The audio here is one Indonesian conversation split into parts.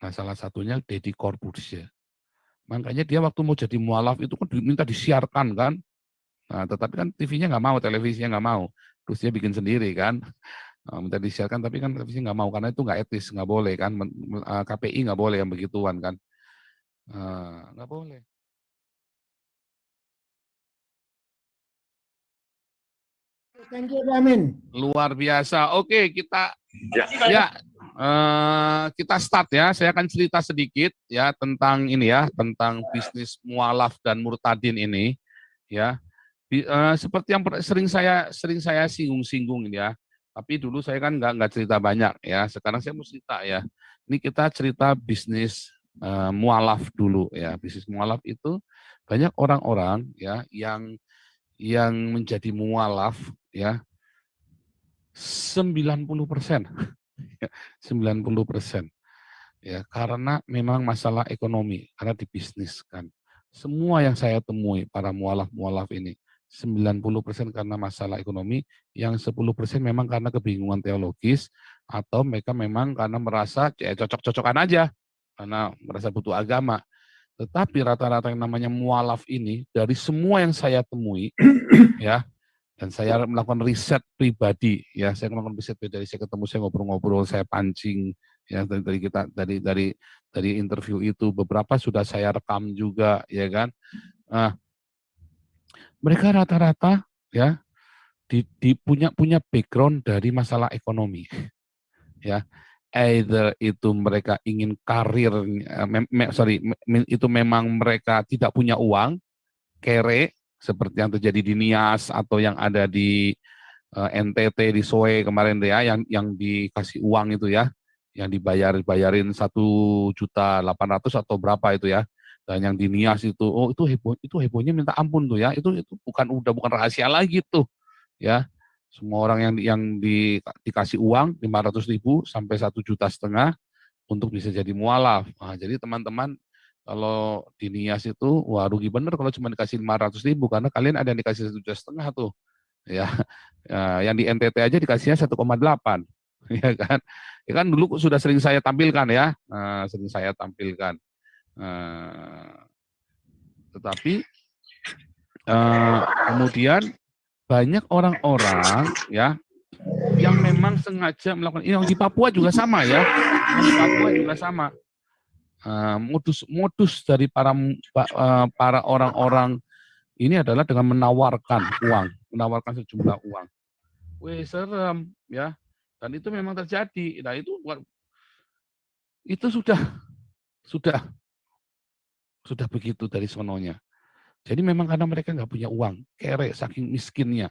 Nah, salah satunya Deddy Corbuzier. Makanya dia waktu mau jadi mualaf itu kan diminta disiarkan kan. Nah, tetapi kan TV-nya nggak mau, televisinya nggak mau. Terus dia bikin sendiri kan. Minta disiarkan, tapi kan televisi nggak mau karena itu nggak etis, nggak boleh kan. KPI nggak boleh yang begituan kan. Nggak boleh. Thank you, Pak Amin. Luar biasa. Oke, kita start ya. Saya akan cerita sedikit ya tentang ini ya, tentang bisnis mualaf dan murtadin ini ya. Seperti yang sering saya singgung-singgung ini ya. Tapi dulu saya kan nggak cerita banyak ya. Sekarang saya mau cerita ya. Ini kita cerita bisnis mualaf dulu ya. Bisnis mualaf itu banyak orang-orang ya yang menjadi mualaf ya 90%. 90%. Ya, karena memang masalah ekonomi, karena dibisniskan. Semua yang saya temui para mualaf-mualaf ini 90% karena masalah ekonomi, yang 10% memang karena kebingungan teologis atau mereka memang karena merasa cocok-cocokan aja karena merasa butuh agama. Tetapi rata-rata yang namanya mualaf ini dari semua yang saya temui ya, dan saya melakukan riset pribadi ya, saya melakukan riset pribadi, saya ketemu, saya ngobrol-ngobrol, saya pancing ya dari interview itu, beberapa sudah saya rekam juga ya kan. Nah, mereka rata-rata ya punya background dari masalah ekonomi ya. Either itu mereka ingin karir, itu memang mereka tidak punya uang, kere, seperti yang terjadi di Nias atau yang ada di NTT di Soe kemarin ya, yang dikasih uang itu ya, yang bayarin 1.800.000 atau berapa itu ya, dan yang di Nias itu, oh itu hebohnya minta ampun tuh ya, itu bukan rahasia lagi tuh ya, semua orang yang dikasih uang 500.000 sampai 1,5 juta untuk bisa jadi mualaf. Nah, jadi teman-teman kalau di Nias itu, wah rugi bener kalau cuma dikasih 500.000 karena kalian ada yang dikasih 1,5 juta tuh. Ya, yang di NTT aja dikasihnya 1,8 ya kan. Ya kan dulu sudah sering saya tampilkan ya, sering saya tampilkan. Tetapi kemudian banyak orang-orang ya yang memang sengaja melakukan ini, yang di Papua juga sama ya, yang di Papua juga sama. Modus dari para orang-orang ini adalah dengan menawarkan sejumlah uang. Wih, serem ya. Dan itu memang terjadi. Nah, itu sudah begitu dari sononya. Jadi memang karena mereka nggak punya uang, kere saking miskinnya,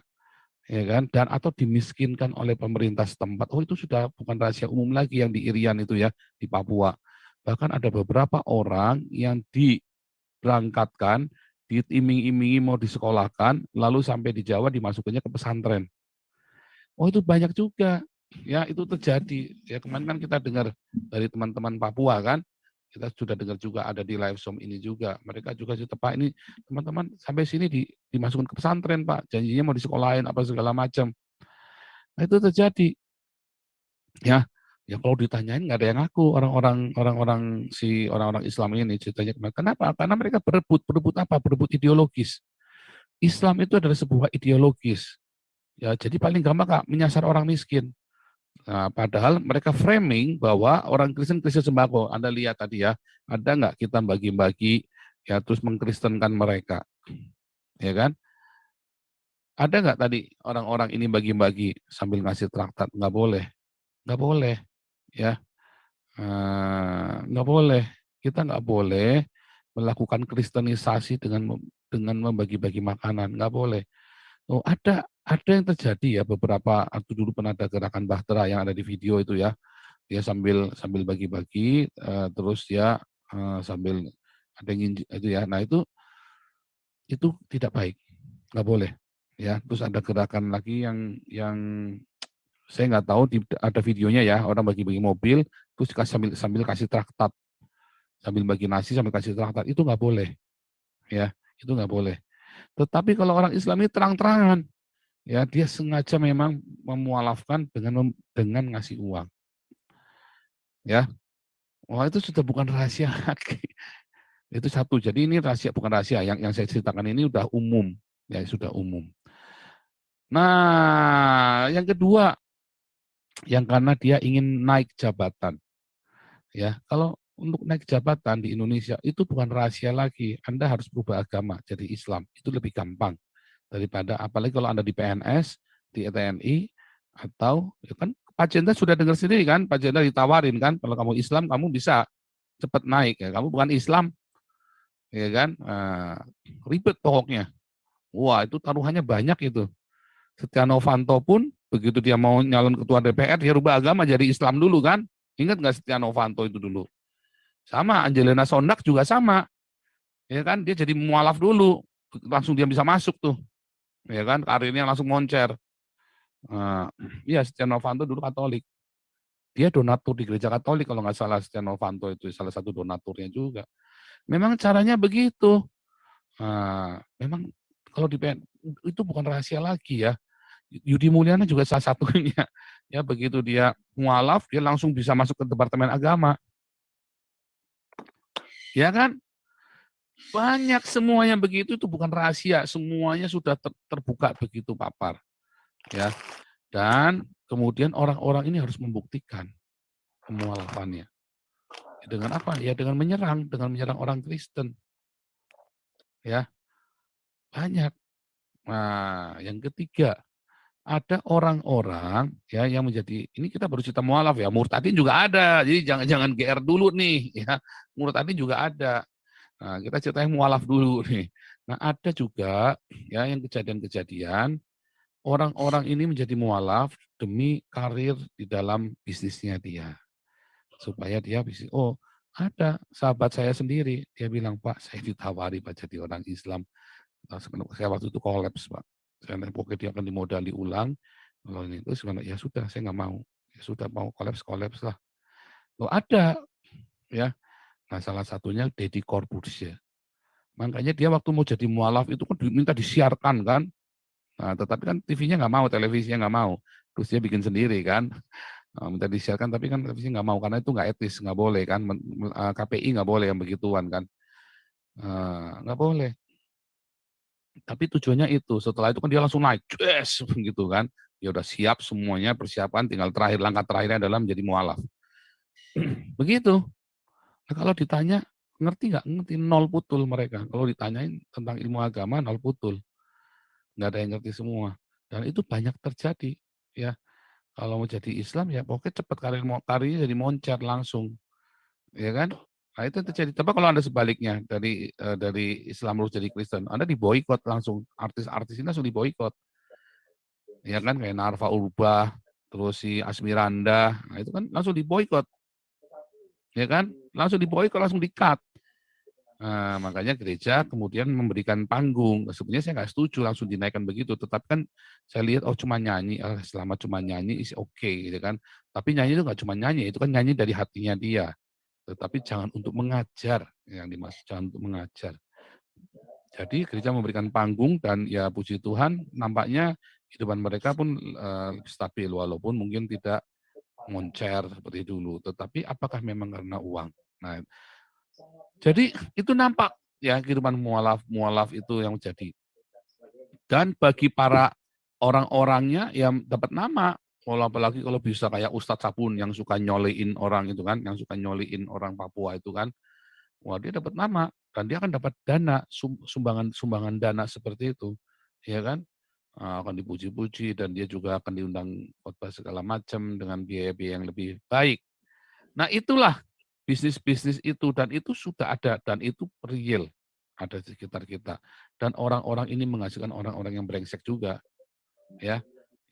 ya kan? Dan atau dimiskinkan oleh pemerintah setempat. Oh, itu sudah bukan rahasia umum lagi yang di Irian itu ya, di Papua. Bahkan ada beberapa orang yang diberangkatkan, diiming-imingi mau disekolahkan, lalu sampai di Jawa dimasukannya ke pesantren. Oh, itu banyak juga. Ya, itu terjadi. Ya, kemarin kan kita dengar dari teman-teman Papua kan, kita sudah dengar juga ada di live Zoom ini juga. Mereka juga cerita, Pak, ini teman-teman sampai sini dimasukkan ke pesantren, Pak. Janjinya mau disekolahin apa segala macam. Nah, itu terjadi. Ya, ya kalau ditanyain nggak ada yang ngaku orang-orang Islam ini ceritanya. Kenapa? Karena mereka berebut apa? Berebut ideologis. Islam itu adalah sebuah ideologis. Ya, jadi paling gampang Kak, menyasar orang miskin. Nah, padahal mereka framing bahwa orang Kristen sembako. Anda lihat tadi ya, ada nggak kita bagi-bagi ya terus mengkristenkan mereka, ya kan? Ada nggak tadi orang-orang ini bagi-bagi sambil ngasih traktat? Nggak boleh, ya, nggak boleh. Kita nggak boleh melakukan kristenisasi dengan membagi-bagi makanan, nggak boleh. Oh, ada yang terjadi ya beberapa waktu dulu pernah ada gerakan Bahtera yang ada di video itu ya. Dia sambil bagi-bagi terus dia sambil ada yang itu ya. Nah, itu tidak baik. Nggak boleh. Ya, terus ada gerakan lagi yang saya nggak tahu ada videonya ya, orang bagi-bagi mobil terus sambil kasih traktat. Sambil bagi nasi sambil kasih traktat, itu nggak boleh. Ya, itu nggak boleh. Tetapi kalau orang Islam ini terang-terangan, ya dia sengaja memang memualafkan dengan ngasih uang, ya. Wah, itu sudah bukan rahasia lagi. Itu satu. Jadi ini rahasia, bukan rahasia. Yang saya ceritakan ini udah umum, ya sudah umum. Nah, yang kedua, yang karena dia ingin naik jabatan. Ya, kalau untuk naik jabatan di Indonesia itu bukan rahasia lagi. Anda harus berubah agama jadi Islam. Itu lebih gampang daripada apalagi kalau Anda di PNS, di TNI atau ya kan Pak Jenderal sudah dengar sendiri kan, Pak Jenderal ditawarin kan, kalau kamu Islam kamu bisa cepat naik ya. Kamu bukan Islam, ya kan? Ribet pokoknya. Wah, itu taruhannya banyak itu. Setia Novanto pun begitu dia mau nyalon ketua DPR, dia rubah agama jadi Islam dulu kan. Ingat nggak Setia Novanto itu dulu? Sama, Angelina Sondak juga sama. Ya kan, dia jadi mualaf dulu, langsung dia bisa masuk tuh. Ya kan, karirnya langsung moncer. Iya, Setia Novanto dulu Katolik. Dia donatur di gereja Katolik kalau nggak salah, Setia Novanto itu salah satu donaturnya juga. Memang caranya begitu. Memang kalau di PN, itu bukan rahasia lagi ya. Yudi Mulyana juga salah satunya. Ya begitu dia mualaf, dia langsung bisa masuk ke Departemen Agama. Ya kan? Banyak semuanya begitu, itu bukan rahasia. Semuanya sudah terbuka begitu papar. Ya. Dan kemudian orang-orang ini harus membuktikan kemualafannya. Dengan apa? Ya dengan menyerang orang Kristen. Ya, banyak. Nah, yang ketiga, ada orang-orang ya yang menjadi, ini kita baru cerita mualaf ya, murtadin juga ada. Jadi jangan GR dulu nih ya. Murtadin juga ada. Nah, kita ceritain mualaf dulu nih. Nah, ada juga ya yang kejadian-kejadian orang-orang ini menjadi mualaf demi karir di dalam bisnisnya dia. Supaya dia bisa, oh ada sahabat saya sendiri, dia bilang, Pak saya ditawari Pak jadi orang Islam. Saya waktu itu kolaps Pak. Saya pokoknya dia akan dimodali ulang. Kalau ini terus ya sudah saya nggak mau. Ya sudah mau kolaps lah. Loh ada ya. Nah salah satunya Deddy Corbuzier. Makanya dia waktu mau jadi mualaf itu kan diminta disiarkan kan. Nah, tetapi kan TV-nya nggak mau, televisinya nggak mau. Terus dia bikin sendiri kan. Minta disiarkan tapi kan televisi nggak mau karena itu nggak etis, nggak boleh kan. KPI nggak boleh yang begituan kan. Nggak boleh. Tapi tujuannya itu. Setelah itu kan dia langsung naik, yes, gitu kan. Ya udah siap semuanya, persiapan, tinggal terakhir langkah terakhirnya adalah menjadi mualaf. Begitu. Nah, kalau ditanya ngerti nggak? Ngerti, nol putul mereka. Kalau ditanyain tentang ilmu agama, nol putul. Nggak ada yang ngerti semua. Dan itu banyak terjadi. Ya, kalau mau jadi Islam ya pokoknya cepat karirnya jadi moncer langsung. Ya kan? Nah, itu terjadi. Tapi kalau Anda sebaliknya dari Islam terus jadi Kristen, Anda diboikot langsung. Artis-artis ini langsung diboikot. Ya kan kayak Narva Urbah, terus si Asmiranda, nah itu kan langsung diboikot. Ya kan? Langsung diboikot, langsung di-cut. Nah, makanya gereja kemudian memberikan panggung. Sebenarnya saya nggak setuju langsung dinaikkan begitu. Tetapi kan saya lihat, oh cuma nyanyi, selama cuma nyanyi is okay, gitu kan. Tapi nyanyi itu nggak cuma nyanyi, itu kan nyanyi dari hatinya dia. Tetapi jangan untuk mengajar, yang dimaksud jangan untuk mengajar. Jadi gereja memberikan panggung dan ya puji Tuhan nampaknya kehidupan mereka pun stabil walaupun mungkin tidak moncer seperti dulu. Tetapi apakah memang karena uang? Nah, jadi itu nampak ya kehidupan mualaf itu yang jadi. Dan bagi para orang-orangnya yang dapat nama, kalau apalagi kalau bisa kayak Ustadz Sabun yang suka nyoliin orang itu kan, yang suka nyoliin orang Papua itu kan, wah dia dapat nama dan dia akan dapat dana, sumbangan dana seperti itu, ya kan? Akan dipuji-puji dan dia juga akan diundang khotbah segala macam dengan biaya-biaya yang lebih baik. Nah itulah bisnis-bisnis itu dan itu sudah ada dan itu real ada di sekitar kita. Dan orang-orang ini menghasilkan orang-orang yang brengsek juga, ya.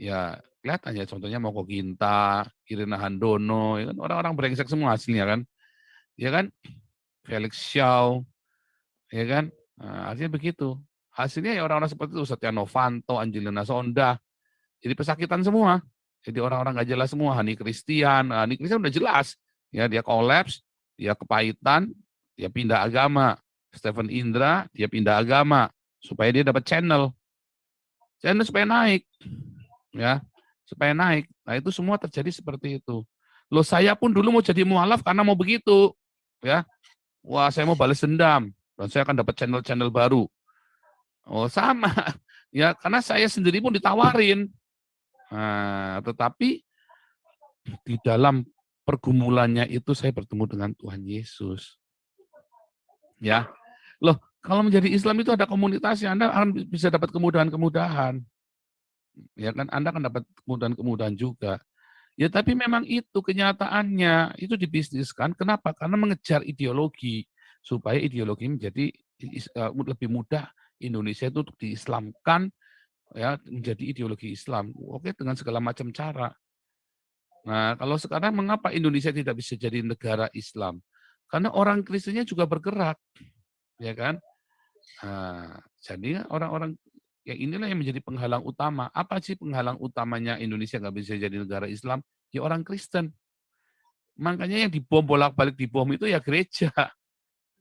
Ya kelihatan ya contohnya Moko Ginta, Irina Handono, ya kan orang-orang brengsek semua hasilnya kan. Ya kan? Felix Xiao, ya kan? Nah, artinya begitu. Hasilnya ya orang-orang seperti itu, Setia Novanto, Angelina Sonda, jadi pesakitan semua. Jadi orang-orang nggak jelas semua. Hani Christian udah jelas. Ya dia kolaps, dia kepahitan, dia pindah agama. Stephen Indra, dia pindah agama supaya dia dapat channel supaya naik, ya, supaya naik. Nah itu semua terjadi seperti itu. Loh saya pun dulu mau jadi mualaf karena mau begitu. Ya, wah saya mau balas dendam dan saya akan dapat channel-channel baru. Oh sama, ya karena saya sendiri pun ditawarin. Nah, tetapi di dalam pergumulannya itu saya bertemu dengan Tuhan Yesus. Ya, loh kalau menjadi Islam itu ada komunitasnya, Anda akan bisa dapat kemudahan-kemudahan. Ya kan, Anda akan dapat kemudahan-kemudahan juga. Ya tapi memang itu kenyataannya, itu dibisniskan. Kenapa? Karena mengejar ideologi, supaya ideologi menjadi lebih mudah Indonesia itu untuk diislamkan, ya menjadi ideologi Islam. Oke, dengan segala macam cara. Nah, kalau sekarang mengapa Indonesia tidak bisa jadi negara Islam? Karena orang Kristennya juga bergerak, ya kan? Nah, jadi orang-orang ya inilah yang menjadi penghalang utama. Apa sih penghalang utamanya Indonesia nggak bisa jadi negara Islam? Ya orang Kristen. Makanya yang dibom bolak-balik dibom itu ya gereja,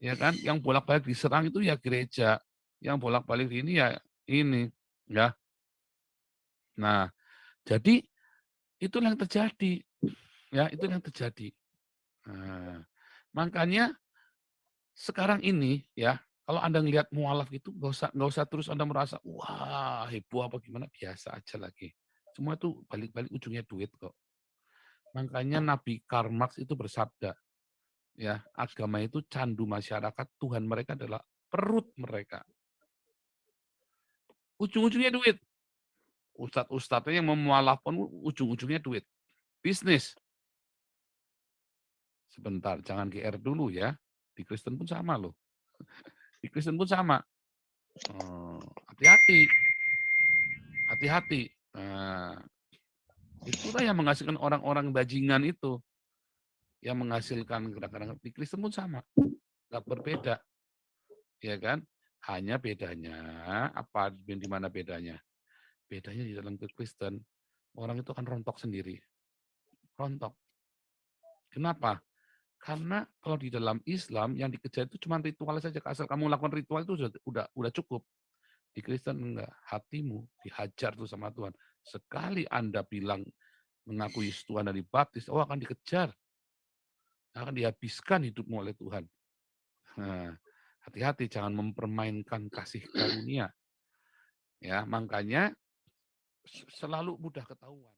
ya kan? Yang bolak-balik diserang itu ya gereja. Yang bolak-balik ini ya ini, ya. Nah, jadi itulah yang terjadi, ya itu yang terjadi. Nah, makanya sekarang ini ya, kalau Anda ngelihat mualaf itu nggak usah terus Anda merasa wah heboh apa gimana, biasa aja lagi. Semua itu balik-balik ujungnya duit kok. Makanya Nabi Karl Marx itu bersabda, ya agama itu candu masyarakat, Tuhan mereka adalah perut mereka. Ujung-ujungnya duit. Ustadz-ustadznya yang memualaf pun ujung-ujungnya duit. Bisnis. Sebentar, jangan GR dulu ya. Di Kristen pun sama loh. Di Kristen pun sama. Hati-hati. Hati-hati. Nah, itulah yang menghasilkan orang-orang bajingan itu. Yang menghasilkan gerakan di Kristen pun sama. Nggak berbeda. Ya kan? Hanya bedanya, apa di mana bedanya? Bedanya di dalam Kristen, orang itu akan rontok sendiri. Rontok. Kenapa? Karena kalau di dalam Islam yang dikejar itu cuma ritual saja. Asal kamu lakukan ritual itu udah cukup. Di Kristen enggak. Hatimu dihajar tuh sama Tuhan. Sekali Anda bilang mengakui Tuhan dan dibaptis, oh akan dikejar. Akan dihabiskan hidupmu oleh Tuhan. Nah, hati-hati jangan mempermainkan kasih karunia. Ya, makanya selalu mudah ketahuan.